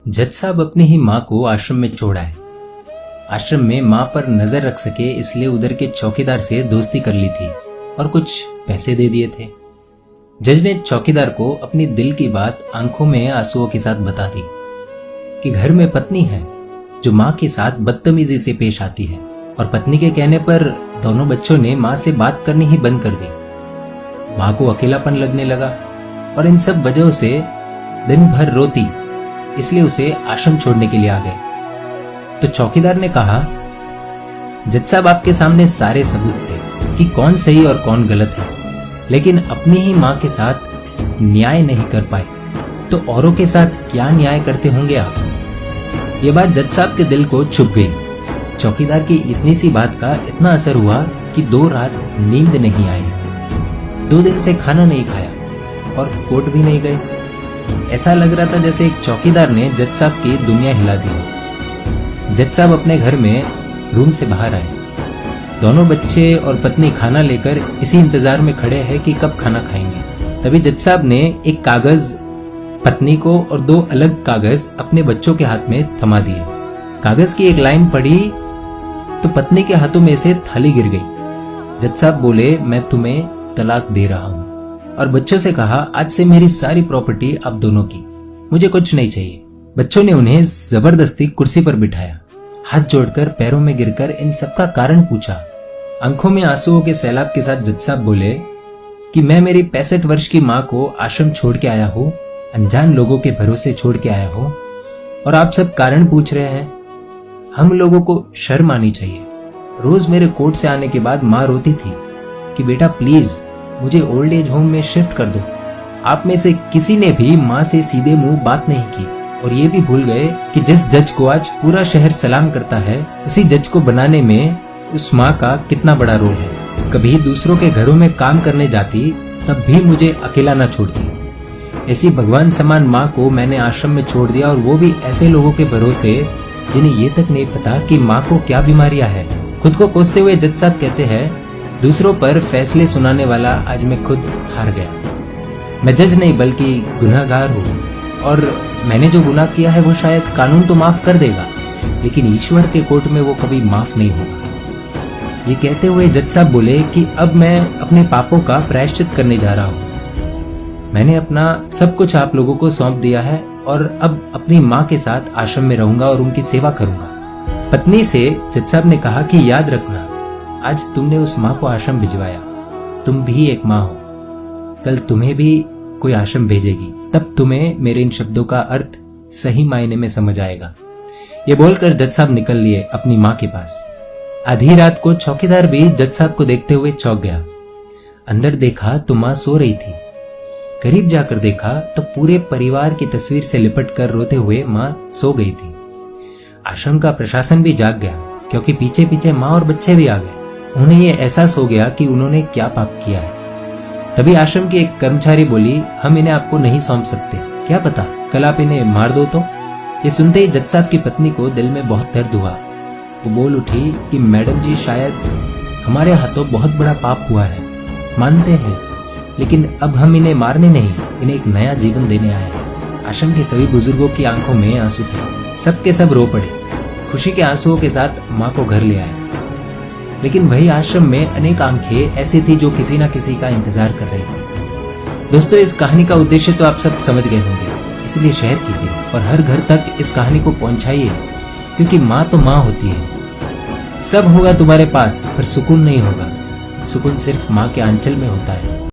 जज साहब अपनी ही माँ को आश्रम में छोड़ आए। आश्रम में माँ पर नजर रख सके इसलिए उधर के चौकीदार से दोस्ती कर ली थी और कुछ पैसे दे दिए थे। जज ने चौकीदार को अपनी दिल की बात आंखों में आंसुओं के साथ बता दी कि घर में पत्नी है जो माँ के साथ बदतमीजी से पेश आती है और पत्नी के कहने पर दोनों बच्चों ने माँ से बात करनी ही बंद कर दी। माँ को अकेलापन लगने लगा और इन सब वजहों से दिन भर रोती, इसलिए उसे आश्रम छोड़ने के लिए आ गए। तो चौकीदार ने कहा, जज साहब आपके सामने सारे सबूत थे कि कौन सही और कौन गलत है, लेकिन अपनी ही माँ के साथ न्याय नहीं कर पाए तो औरों के साथ क्या न्याय करते होंगे आप। ये बात जज साहब के दिल को छुप गई। चौकीदार की इतनी सी बात का इतना असर हुआ कि 2 रात नींद नहीं आई, 2 दिन से खाना नहीं खाया और कोर्ट भी नहीं गए। ऐसा लग रहा था जैसे एक चौकीदार ने जज साहब की दुनिया हिला दी। जज साहब अपने घर में रूम से बाहर आए। दोनों बच्चे और पत्नी खाना लेकर इसी इंतजार में खड़े हैं कि कब खाना खाएंगे। तभी जज साहब ने एक कागज पत्नी को और 2 अलग कागज अपने बच्चों के हाथ में थमा दिए। कागज की एक लाइन पढ़ी तो पत्नी के हाथों में से थाली गिर गई। जज साहब बोले, मैं तुम्हें तलाक दे रहा हूं, और बच्चों से कहा, आज से मेरी सारी प्रॉपर्टी आप दोनों की, मुझे कुछ नहीं चाहिए। बच्चों ने उन्हें जबरदस्ती कुर्सी पर बिठाया, हाथ जोड़कर पैरों में गिरकर इन सबका कारण पूछा। आंखों में आंसुओं के सैलाब के साथ जज साहब बोले कि मैं मेरी 65 वर्ष की माँ को आश्रम छोड़ के आया हूँ, अनजान लोगों के भरोसे छोड़ के आया हूँ, और आप सब कारण पूछ रहे हैं। हम लोगों को शर्म आनी चाहिए। रोज मेरे कोर्ट से आने के बाद माँ रोती थी कि बेटा प्लीज मुझे ओल्ड एज होम में शिफ्ट कर दो। आप में से किसी ने भी माँ से सीधे मुंह बात नहीं की, और ये भी भूल गए कि जिस जज को आज पूरा शहर सलाम करता है, उसी जज को बनाने में उस माँ का कितना बड़ा रोल है। कभी दूसरों के घरों में काम करने जाती तब भी मुझे अकेला न छोड़ती। ऐसी भगवान समान माँ को मैंने आश्रम में छोड़ दिया, और वो भी ऐसे लोगों के भरोसे जिन्हें ये तक नहीं पता कि माँ को क्या बीमारियां है। खुद को कोसते हुए जज साहब कहते हैं, दूसरों पर फैसले सुनाने वाला आज मैं खुद हार गया। मैं जज नहीं बल्कि गुनहगार हूँ, और मैंने जो गुनाह किया है वो शायद कानून तो माफ कर देगा, लेकिन ईश्वर के कोर्ट में वो कभी माफ नहीं होगा। ये कहते हुए जज साहब बोले कि अब मैं अपने पापों का प्रायश्चित करने जा रहा हूँ। मैंने अपना सब कुछ आप लोगों को सौंप दिया है, और अब अपनी माँ के साथ आश्रम में रहूंगा और उनकी सेवा करूंगा। पत्नी से जज साहब ने कहा कि याद रखना, आज तुमने उस माँ को आश्रम भिजवाया, तुम भी एक माँ हो, कल तुम्हें भी कोई आश्रम भेजेगी, तब तुम्हें मेरे इन शब्दों का अर्थ सही मायने में समझ आएगा। ये बोलकर जज साहब निकल लिए अपनी माँ के पास। आधी रात को चौकीदार भी जज साहब को देखते हुए चौंक गया। अंदर देखा तो माँ सो रही थी। करीब जाकर देखा तो पूरे परिवार की तस्वीर से लिपट कर रोते हुए माँ सो गई थी। आश्रम का प्रशासन भी जाग गया, क्योंकि पीछे पीछे माँ और बच्चे भी आ गए। उन्हें यह एहसास हो गया कि उन्होंने क्या पाप किया है। तभी आश्रम की एक कर्मचारी बोली, हम इन्हें आपको नहीं सौंप सकते, क्या पता कल आप इन्हें मार दो तो। ये सुनते ही जज साहब की पत्नी को दिल में बहुत दर्द हुआ। वो बोल उठी कि मैडम जी, शायद हमारे हाथों बहुत बड़ा पाप हुआ है, मानते हैं, लेकिन अब हम इन्हें मारने नहीं, इन्हें एक नया जीवन देने आए हैं। आश्रम के सभी बुजुर्गों की आंखों में आंसू थे। सब के सब रो पड़े। खुशी के आंसुओं के साथ माँ को घर ले आए। लेकिन वही आश्रम में अनेक आंखें ऐसी थी जो किसी न किसी का इंतजार कर रही थी। दोस्तों, इस कहानी का उद्देश्य तो आप सब समझ गए होंगे, इसलिए शेयर कीजिए और हर घर तक इस कहानी को पहुंचाइए, क्योंकि माँ तो माँ होती है। सब होगा तुम्हारे पास, पर सुकून नहीं होगा। सुकून सिर्फ माँ के आंचल में होता है।